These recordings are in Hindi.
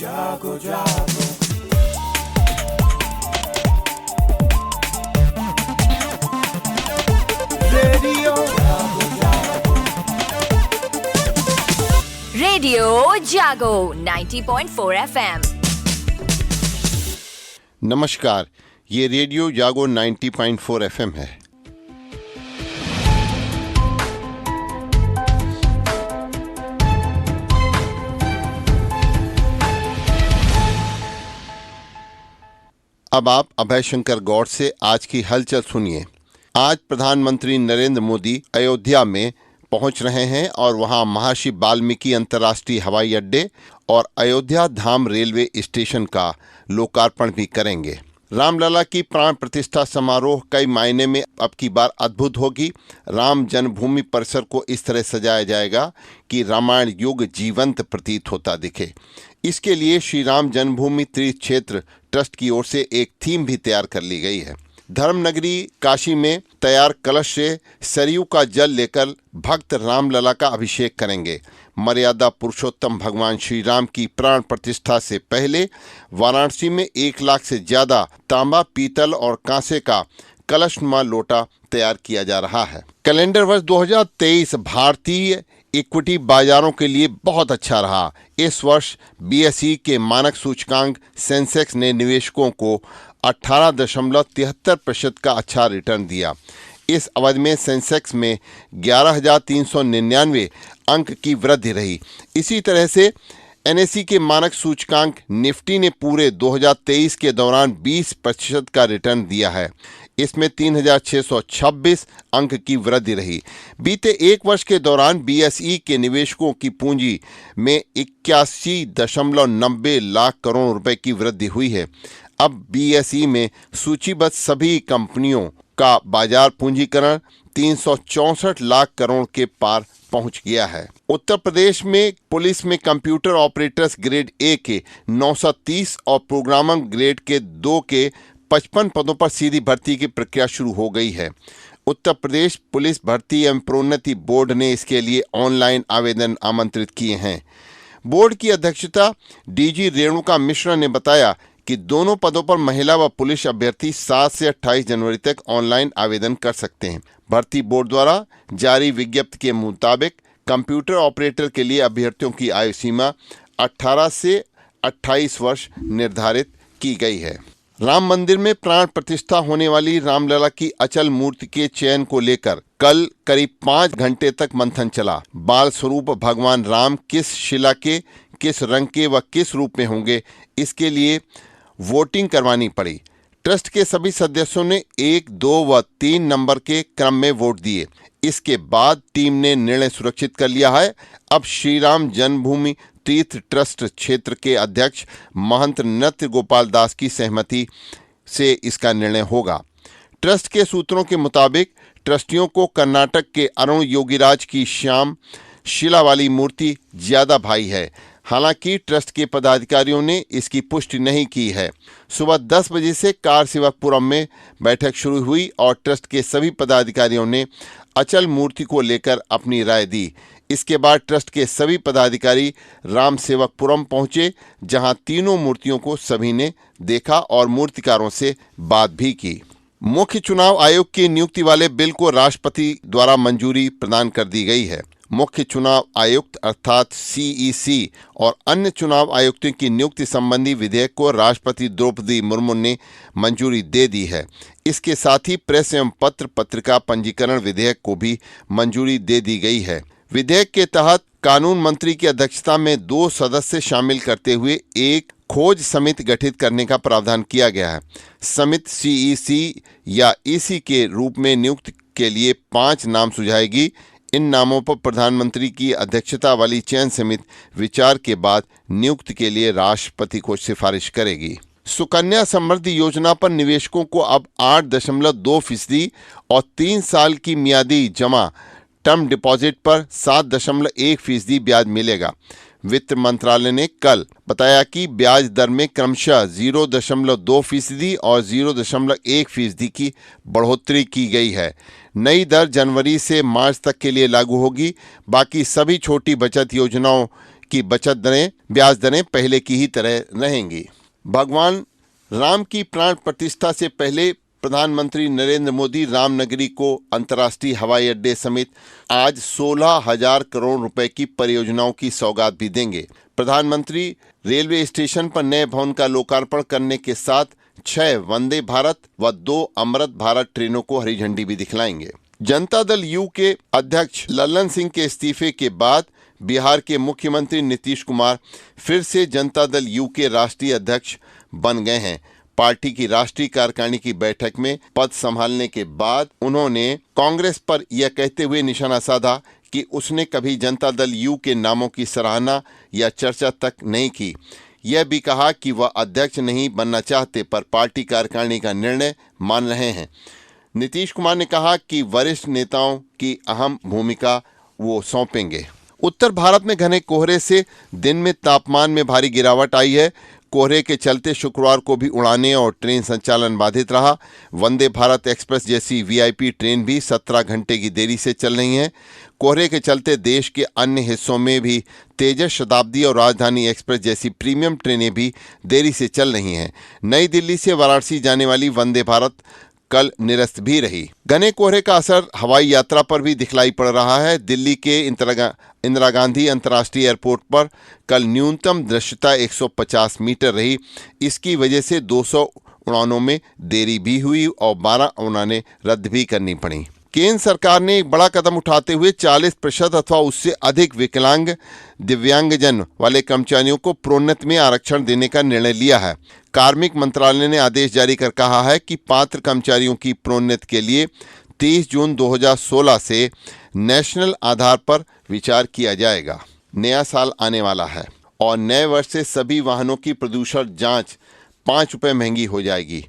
जागो जागो रेडियो जागो जागो रेडियो जागो 90.4 FM। नमस्कार, ये रेडियो जागो 90.4 FM है। अब आप अभय शंकर गौड़ से आज की हलचल सुनिए। आज प्रधानमंत्री नरेंद्र मोदी अयोध्या में पहुंच रहे हैं और वहां महर्षि वाल्मीकि अंतर्राष्ट्रीय हवाई अड्डे और अयोध्या धाम रेलवे स्टेशन का लोकार्पण भी करेंगे। रामलला की प्राण प्रतिष्ठा समारोह कई मायने में अब की बार अद्भुत होगी। राम जन्मभूमि परिसर को इस तरह सजाया जाएगा कि रामायण युग जीवंत प्रतीत होता दिखे। इसके लिए श्री राम जन्मभूमि तीर्थ क्षेत्र ट्रस्ट की ओर से एक थीम भी तैयार कर ली गई है। धर्मनगरी काशी में तैयार कलश से सरयू का जल लेकर भक्त रामलला का अभिषेक करेंगे। मर्यादा पुरुषोत्तम भगवान श्री राम की प्राण प्रतिष्ठा से पहले वाराणसी में 1 लाख से ज्यादा तांबा, पीतल और कांसे का कलशनुमा लोटा तैयार किया जा रहा है। कैलेंडर वर्ष 2023 भारतीय इक्विटी बाजारों के लिए बहुत अच्छा रहा। इस वर्ष बीएसई के मानक सूचकांक सेंसेक्स ने निवेशकों को 18.73% का अच्छा रिटर्न दिया। इस अवधि में सेंसेक्स में 11,399 अंक की वृद्धि रही। इसी तरह से एनएसई के मानक सूचकांक निफ्टी ने पूरे 2023 के दौरान 20% का रिटर्न दिया है। इसमें 3,626 अंक की वृद्धि रही। बीते 1 वर्ष के दौरान बीएसई के निवेशकों की पूंजी में 81.90 लाख करोड़ रुपए की वृद्धि हुई है। अब बीएसई में सूचीबद्ध सभी कंपनियों का बाजार पूंजीकरण 364 लाख करोड़ के पार पहुंच गया है। उत्तर प्रदेश में पुलिस में कंप्यूटर ऑपरेटर्स ग्रेड ए के 930 और प्रोग्रामर ग्रेड के 2 के 55 पदों पर सीधी भर्ती की प्रक्रिया शुरू हो गई है। उत्तर प्रदेश पुलिस भर्ती एवं प्रोन्नति बोर्ड ने इसके लिए ऑनलाइन आवेदन आमंत्रित किए हैं। बोर्ड की अध्यक्षता डीजी रेणुका मिश्रा ने बताया कि दोनों पदों पर महिला व पुरुष अभ्यर्थी 7 से 28 जनवरी तक ऑनलाइन आवेदन कर सकते हैं। भर्ती बोर्ड द्वारा जारी विज्ञप्ति के मुताबिक कंप्यूटर ऑपरेटर के लिए अभ्यर्थियों की आयु सीमा 18 से 28 वर्ष निर्धारित की गई है। राम मंदिर में प्राण प्रतिष्ठा होने वाली रामलला की अचल मूर्ति के चयन को लेकर कल करीब 5 घंटे तक मंथन चला। बाल स्वरूप भगवान राम किस शिला के, किस रंग के व किस रूप में होंगे, इसके लिए वोटिंग करवानी पड़ी। ट्रस्ट के सभी सदस्यों ने 1, 2 व 3 नंबर के क्रम में वोट दिए। इसके बाद टीम ने निर्णय सुरक्षित कर लिया है। अब श्री राम जन्मभूमि तीर्थ ट्रस्ट क्षेत्र के अध्यक्ष महंत नृत्य गोपाल दास की सहमति से इसका निर्णय होगा। ट्रस्ट के सूत्रों के मुताबिक ट्रस्टियों को कर्नाटक के अरुण योगीराज की श्याम शिला वाली मूर्ति ज्यादा भाई है। हालांकि ट्रस्ट के पदाधिकारियों ने इसकी पुष्टि नहीं की है। सुबह 10 बजे से कार सेवकपुरम में बैठक शुरू हुई और ट्रस्ट के सभी पदाधिकारियों ने अचल मूर्ति को लेकर अपनी राय दी। इसके बाद ट्रस्ट के सभी पदाधिकारी राम सेवकपुरम पहुंचे, जहां तीनों मूर्तियों को सभी ने देखा और मूर्तिकारों से बात भी की। मुख्य चुनाव आयोग की नियुक्ति वाले बिल को राष्ट्रपति द्वारा मंजूरी प्रदान कर दी गई है। मुख्य चुनाव आयुक्त अर्थात सीईसी और अन्य चुनाव आयुक्तों की नियुक्ति संबंधी विधेयक को राष्ट्रपति द्रौपदी मुर्मू ने मंजूरी दे दी है। इसके साथ ही प्रेस एवं पत्र पत्रिका पंजीकरण विधेयक को भी मंजूरी दे दी गई है। विधेयक के तहत कानून मंत्री की अध्यक्षता में 2 सदस्य शामिल करते हुए एक खोज समिति गठित करने का प्रावधान किया गया है। समिति सीईसी या ईसी के रूप में नियुक्त के लिए 5 नाम सुझाएगी। इन नामों पर प्रधानमंत्री की अध्यक्षता वाली चयन समिति विचार के बाद नियुक्ति के लिए राष्ट्रपति को सिफारिश करेगी। सुकन्या समृद्धि योजना पर निवेशकों को अब 8.2% और 3 साल की मियादी जमा टर्म डिपॉजिट पर 7.1% ब्याज मिलेगा। वित्त मंत्रालय ने कल बताया कि ब्याज दर में क्रमशः 0.2% और 0.1% की बढ़ोतरी की गई है। नई दर जनवरी से मार्च तक के लिए लागू होगी। बाकी सभी छोटी बचत योजनाओं जबकि बचत दरें, ब्याज दरें पहले की ही तरह रहेंगी। भगवान राम की प्राण प्रतिष्ठा से पहले प्रधानमंत्री नरेंद्र मोदी रामनगरी को अंतर्राष्ट्रीय हवाई अड्डे समेत आज 16,000 करोड़ रुपए की परियोजनाओं की सौगात भी देंगे। प्रधानमंत्री रेलवे स्टेशन पर नए भवन का लोकार्पण करने के साथ 6 वंदे भारत व 2 अमृत भारत ट्रेनों को हरी झंडी भी दिखलाएंगे। जनता दल यू के अध्यक्ष लल्लन सिंह के इस्तीफे के बाद बिहार के मुख्यमंत्री नीतीश कुमार फिर से जनता दल यू के राष्ट्रीय अध्यक्ष बन गए हैं। पार्टी की राष्ट्रीय कार्यकारिणी की बैठक में पद संभालने के बाद उन्होंने कांग्रेस पर यह कहते हुए निशाना साधा कि उसने कभी जनता दल यू के नामों की सराहना या चर्चा तक नहीं की। यह भी कहा कि वह अध्यक्ष नहीं बनना चाहते पर पार्टी कार्यकारिणी का निर्णय मान रहे हैं। नीतीश कुमार ने कहा कि वरिष्ठ नेताओं की अहम भूमिका वो सौंपेंगे। उत्तर भारत में घने कोहरे से दिन में तापमान में भारी गिरावट आई है। कोहरे के चलते शुक्रवार को भी उड़ानें और ट्रेन संचालन बाधित रहा। वंदे भारत एक्सप्रेस जैसी वीआईपी ट्रेन भी 17 घंटे की देरी से चल रही हैं। कोहरे के चलते देश के अन्य हिस्सों में भी तेजस शताब्दी और राजधानी एक्सप्रेस जैसी प्रीमियम ट्रेनें भी देरी से चल रही हैं। नई दिल्ली से वाराणसी जाने वाली वंदे भारत कल निरस्त भी रही। घने कोहरे का असर हवाई यात्रा पर भी दिखलाई पड़ रहा है। दिल्ली के इंदिरा गांधी अंतर्राष्ट्रीय एयरपोर्ट पर कल न्यूनतम दृश्यता 150 मीटर रही। इसकी वजह से 200 उड़ानों में देरी भी हुई और 12 उड़ानें रद्द भी करनी पड़ी। केंद्र सरकार ने एक बड़ा कदम उठाते हुए 40% अथवा उससे अधिक विकलांग दिव्यांगजन वाले कर्मचारियों को प्रोन्नति में आरक्षण देने का निर्णय लिया है। कार्मिक मंत्रालय ने आदेश जारी कर कहा है कि पात्र कर्मचारियों की प्रोन्नति के लिए 30 जून 2016 से नेशनल आधार पर विचार किया जाएगा। नया साल आने वाला है और नए वर्ष से सभी वाहनों की प्रदूषण जांच 5 रुपये महंगी हो जाएगी।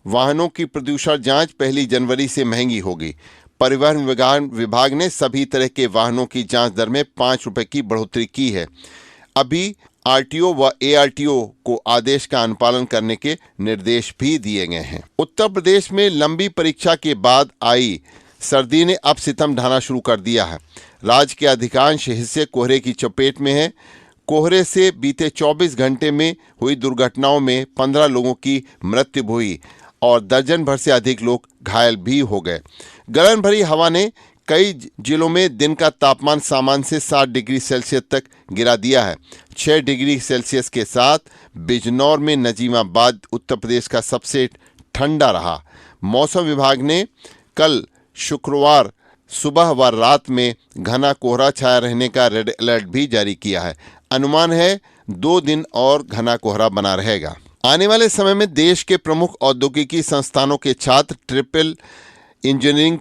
वाहनों की प्रदूषण जांच 1 जनवरी से महंगी होगी। परिवहन विभाग ने सभी तरह के वाहनों की जांच दर में 5 रुपये की बढ़ोतरी की है। अभी आरटीओ व एआरटीओ को आदेश का अनुपालन करने के निर्देश भी दिए गए हैं। उत्तर प्रदेश में लंबी परीक्षा के बाद आई सर्दी ने अब सितम ढाना शुरू कर दिया है। राज्य के अधिकांश हिस्से कोहरे की चपेट में है। कोहरे से बीते 24 घंटे में हुई दुर्घटनाओं में 15 लोगों की मृत्यु हुई और दर्जन भर से अधिक लोग घायल भी हो गए। गलन भरी हवा ने कई जिलों में दिन का तापमान सामान्य से 7 डिग्री सेल्सियस तक गिरा दिया है। 6 डिग्री सेल्सियस के साथ बिजनौर में नजीमाबाद उत्तर प्रदेश का सबसे ठंडा रहा। मौसम विभाग ने कल शुक्रवार सुबह व रात में घना कोहरा छाया रहने का रेड अलर्ट भी जारी किया है। अनुमान है 2 दिन और घना कोहरा बना रहेगा। आने वाले समय में देश के प्रमुख औद्योगिकी संस्थानों के छात्र ट्रिपल इंजीनियरिंग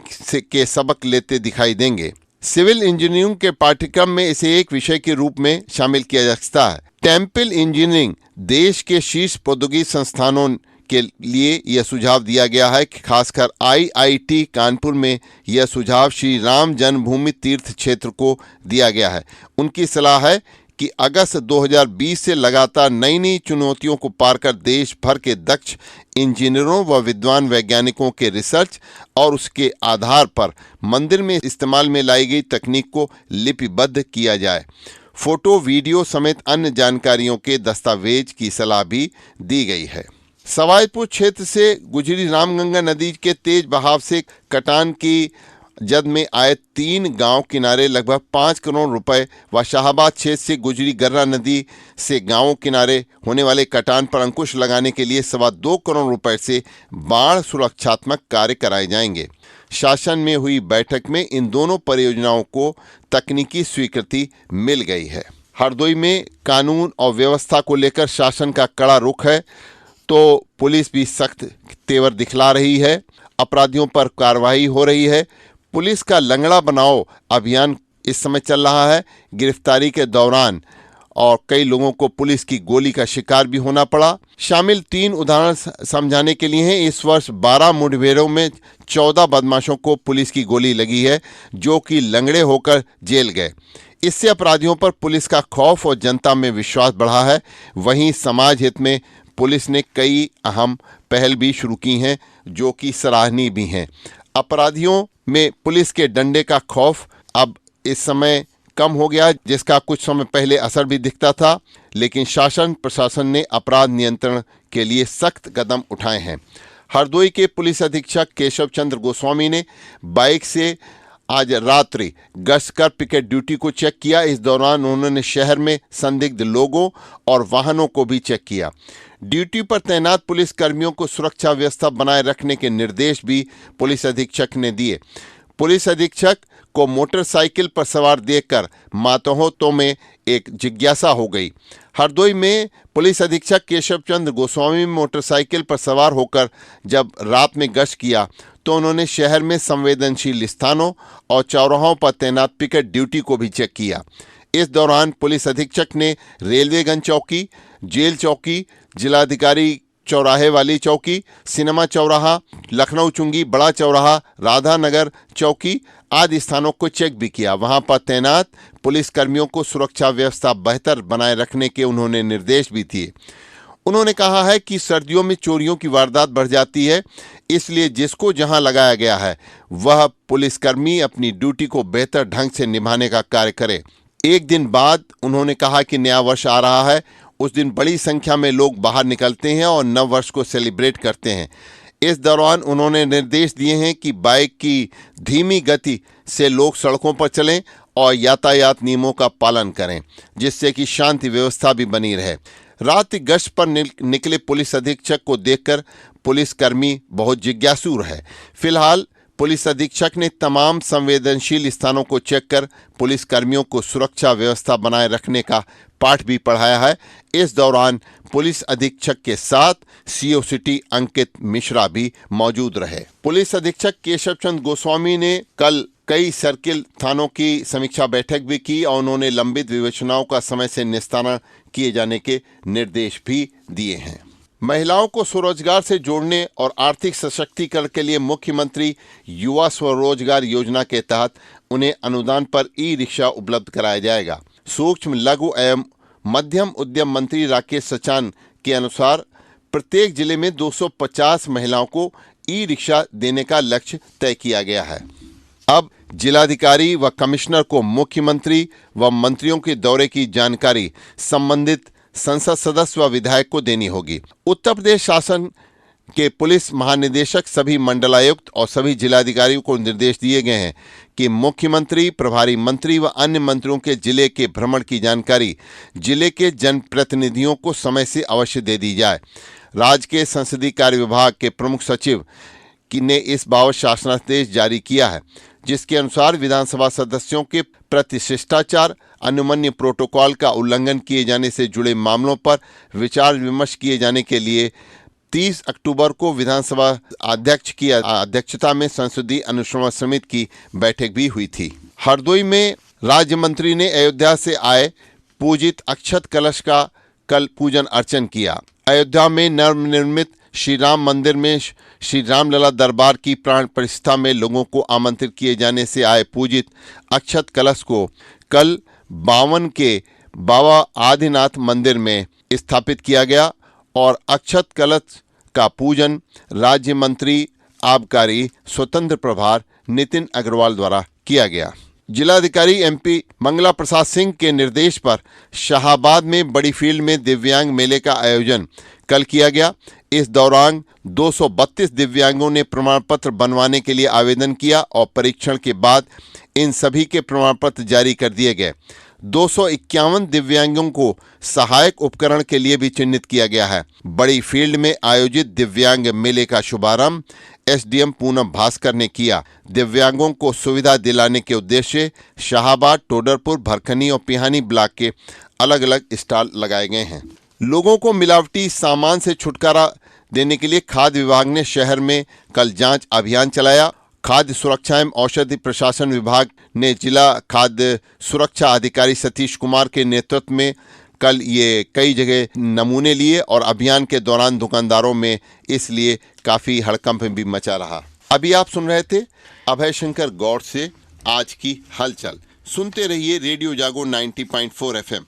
के सबक लेते दिखाई देंगे। सिविल इंजीनियरिंग के पाठ्यक्रम में इसे एक विषय के रूप में शामिल किया जा सकता है। टेम्पल इंजीनियरिंग देश के शीर्ष प्रौद्योगिकी संस्थानों के लिए यह सुझाव दिया गया है कि खासकर आईआईटी कानपुर में यह सुझाव श्री राम जन्मभूमि तीर्थ क्षेत्र को दिया गया है। उनकी सलाह है कि अगस्त 2020 से लगातार नई नई चुनौतियों को पार कर देश भर के दक्ष इंजीनियरों व विद्वान वैज्ञानिकों के रिसर्च और उसके आधार पर मंदिर में इस्तेमाल में लाई गई तकनीक को लिपिबद्ध किया जाए। फोटो, वीडियो समेत अन्य जानकारियों के दस्तावेज की सलाह भी दी गई है। सवाईपुर क्षेत्र से गुजरी रामगंगा नदी के तेज बहाव से कटान की जद में आए 3 गांव किनारे लगभग 5 करोड़ रुपए व शाहबाद क्षेत्र से गुजरी गर्रा नदी से गांवों किनारे होने वाले कटान पर अंकुश लगाने के लिए 2.25 करोड़ रुपए से बाढ़ सुरक्षात्मक कार्य कराए जाएंगे। शासन में हुई बैठक में इन दोनों परियोजनाओं को तकनीकी स्वीकृति मिल गई है। हरदोई में कानून और व्यवस्था को लेकर शासन का कड़ा रुख है तो पुलिस भी सख्त तेवर दिखला रही है। अपराधियों पर कार्रवाई हो रही है। पुलिस का लंगड़ा बनाओ अभियान इस समय चल रहा है। गिरफ्तारी के दौरान और कई लोगों को पुलिस की गोली का शिकार भी होना पड़ा। शामिल 3 उदाहरण समझाने के लिए हैं। इस वर्ष 12 मुठभेड़ों में 14 बदमाशों को पुलिस की गोली लगी है जो कि लंगड़े होकर जेल गए। इससे अपराधियों पर पुलिस का खौफ और जनता में विश्वास बढ़ा है। वहीं समाज हित में पुलिस ने कई अहम पहल भी शुरू की हैं जो कि सराहनीय भी हैं। अपराधियों में पुलिस के डंडे का खौफ अब इस समय कम हो गया, जिसका कुछ समय पहले असर भी दिखता था, लेकिन शासन प्रशासन ने अपराध नियंत्रण के लिए सख्त कदम उठाए हैं। हरदोई के पुलिस अधीक्षक केशव चंद्र गोस्वामी ने बाइक से आज रात्रि गश्त कर पिकेट ड्यूटी को चेक किया। इस दौरान उन्होंने शहर में संदिग्ध लोगों और वाहनों को भी चेक किया। ड्यूटी पर तैनात पुलिस कर्मियों को सुरक्षा व्यवस्था बनाए रखने के निर्देश भी पुलिस अधीक्षक ने दिए। पुलिस अधीक्षक को मोटरसाइकिल पर सवार देखकर मातहतों में एक जिज्ञासा हो गई। हरदोई में पुलिस अधीक्षक केशव चंद्र गोस्वामी मोटरसाइकिल पर सवार होकर जब रात में गश्त किया तो उन्होंने शहर में संवेदनशील स्थानों और चौराहों पर तैनात पिकेट ड्यूटी को भी चेक किया। इस दौरान पुलिस अधीक्षक ने रेलवेगंज चौकी, जेल चौकी, जिलाधिकारी चौराहे वाली चौकी, सिनेमा चौराहा, लखनऊ चुंगी, बड़ा चौराहा, राधा नगर चौकी आदि स्थानों को चेक भी किया। वहां पर तैनात पुलिस कर्मियों को सुरक्षा व्यवस्था बेहतर बनाए रखने के उन्होंने निर्देश भी दिए। उन्होंने कहा है कि सर्दियों में चोरियों की वारदात बढ़ जाती है, इसलिए जिसको जहां लगाया गया है वह पुलिसकर्मी अपनी ड्यूटी को बेहतर ढंग से निभाने का कार्य करे। एक दिन बाद उन्होंने कहा कि नया वर्ष आ रहा है, उस दिन बड़ी संख्या में लोग बाहर निकलते हैं और नव वर्ष को सेलिब्रेट करते हैं। इस दौरान उन्होंने निर्देश दिए हैं कि बाइक की धीमी गति से लोग सड़कों पर चलें और यातायात नियमों का पालन करें, जिससे कि शांति व्यवस्था भी बनी रहे। रात गश्त पर निकले पुलिस अधीक्षक को देखकर पुलिसकर्मी बहुत जिज्ञासु रहे। फिलहाल पुलिस अधीक्षक ने तमाम संवेदनशील स्थानों को चेक कर पुलिसकर्मियों को सुरक्षा व्यवस्था बनाए रखने का पाठ भी पढ़ाया है। इस दौरान पुलिस अधीक्षक के साथ सीओ सिटी अंकित मिश्रा भी मौजूद रहे। पुलिस अधीक्षक केशव चंद्र गोस्वामी ने कल कई सर्किल थानों की समीक्षा बैठक भी की और उन्होंने लंबित विवेचनाओं का समय से निस्तारण किए जाने के निर्देश भी दिए हैं। महिलाओं को स्वरोजगार से जोड़ने और आर्थिक सशक्तिकरण के लिए मुख्यमंत्री युवा स्वरोजगार योजना के तहत उन्हें अनुदान पर ई रिक्शा उपलब्ध कराया जाएगा। सूक्ष्म लघु एवं मध्यम उद्यम मंत्री राकेश सचान के अनुसार प्रत्येक जिले में 250 महिलाओं को ई रिक्शा देने का लक्ष्य तय किया गया है। अब जिलाधिकारी व कमिश्नर को मुख्यमंत्री व मंत्रियों के दौरे की जानकारी संबंधित संसद सदस्य व विधायक को देनी होगी। उत्तर प्रदेश शासन के पुलिस महानिदेशक, सभी मंडलायुक्त और सभी जिलाधिकारियों को निर्देश दिए गए हैं कि मुख्यमंत्री, प्रभारी मंत्री व अन्य मंत्रियों के जिले के भ्रमण की जानकारी जिले के जनप्रतिनिधियों को समय से अवश्य दे दी जाए। राज्य के संसदीय कार्य विभाग के प्रमुख सचिव ने इस बाबत शासनादेश जारी किया है, जिसके अनुसार विधानसभा सदस्यों के प्रति शिष्टाचार, अनुमन्य प्रोटोकॉल का उल्लंघन किए जाने से जुड़े मामलों पर विचार विमर्श किए जाने के लिए 30 अक्टूबर को विधानसभा अध्यक्ष की अध्यक्षता में संसदीय अनुश्रवण समिति की बैठक भी हुई थी। हरदोई में राज्य मंत्री ने अयोध्या से आए पूजित अक्षत कलश का कल पूजन अर्चन किया। अयोध्या में नवनिर्मित श्री राम मंदिर में श्री रामलला दरबार की प्राण प्रतिष्ठा में लोगों को आमंत्रित किए जाने से आए पूजित अक्षत कलश को कल 52 के बाबा आदिनाथ मंदिर में स्थापित किया गया और अक्षत कलश का पूजन राज्य मंत्री आबकारी स्वतंत्र प्रभार नितिन अग्रवाल द्वारा किया गया। जिलाधिकारी एमपी मंगला प्रसाद सिंह के निर्देश पर शाहाबाद में बड़ी फील्ड में दिव्यांग मेले का आयोजन कल किया गया। इस दौरान 232 दिव्यांगों ने प्रमाण पत्र बनवाने के लिए आवेदन किया और परीक्षण के बाद इन सभी के प्रमाण पत्र जारी कर दिए गए। 251 दिव्यांगों को सहायक उपकरण के लिए भी चिन्हित किया गया है। बड़ी फील्ड में आयोजित दिव्यांग मेले का शुभारंभ एसडीएम पूनम भास्कर ने किया। दिव्यांगों को सुविधा दिलाने के उद्देश्य शाहाबाद, टोडरपुर, भरखनी और पिहानी ब्लॉक के अलग अलग स्टॉल लगाए गए हैं। लोगों को मिलावटी सामान से छुटकारा देने के लिए खाद्य विभाग ने शहर में कल जांच अभियान चलाया। खाद्य सुरक्षा एवं औषधि प्रशासन विभाग ने जिला खाद्य सुरक्षा अधिकारी सतीश कुमार के नेतृत्व में कल ये कई जगह नमूने लिए और अभियान के दौरान दुकानदारों में इसलिए काफ़ी हड़कंप भी मचा रहा। अभी आप सुन रहे थे अभय शंकर गौड़ से आज की हलचल। सुनते रहिए रेडियो जागो 90.4 FM।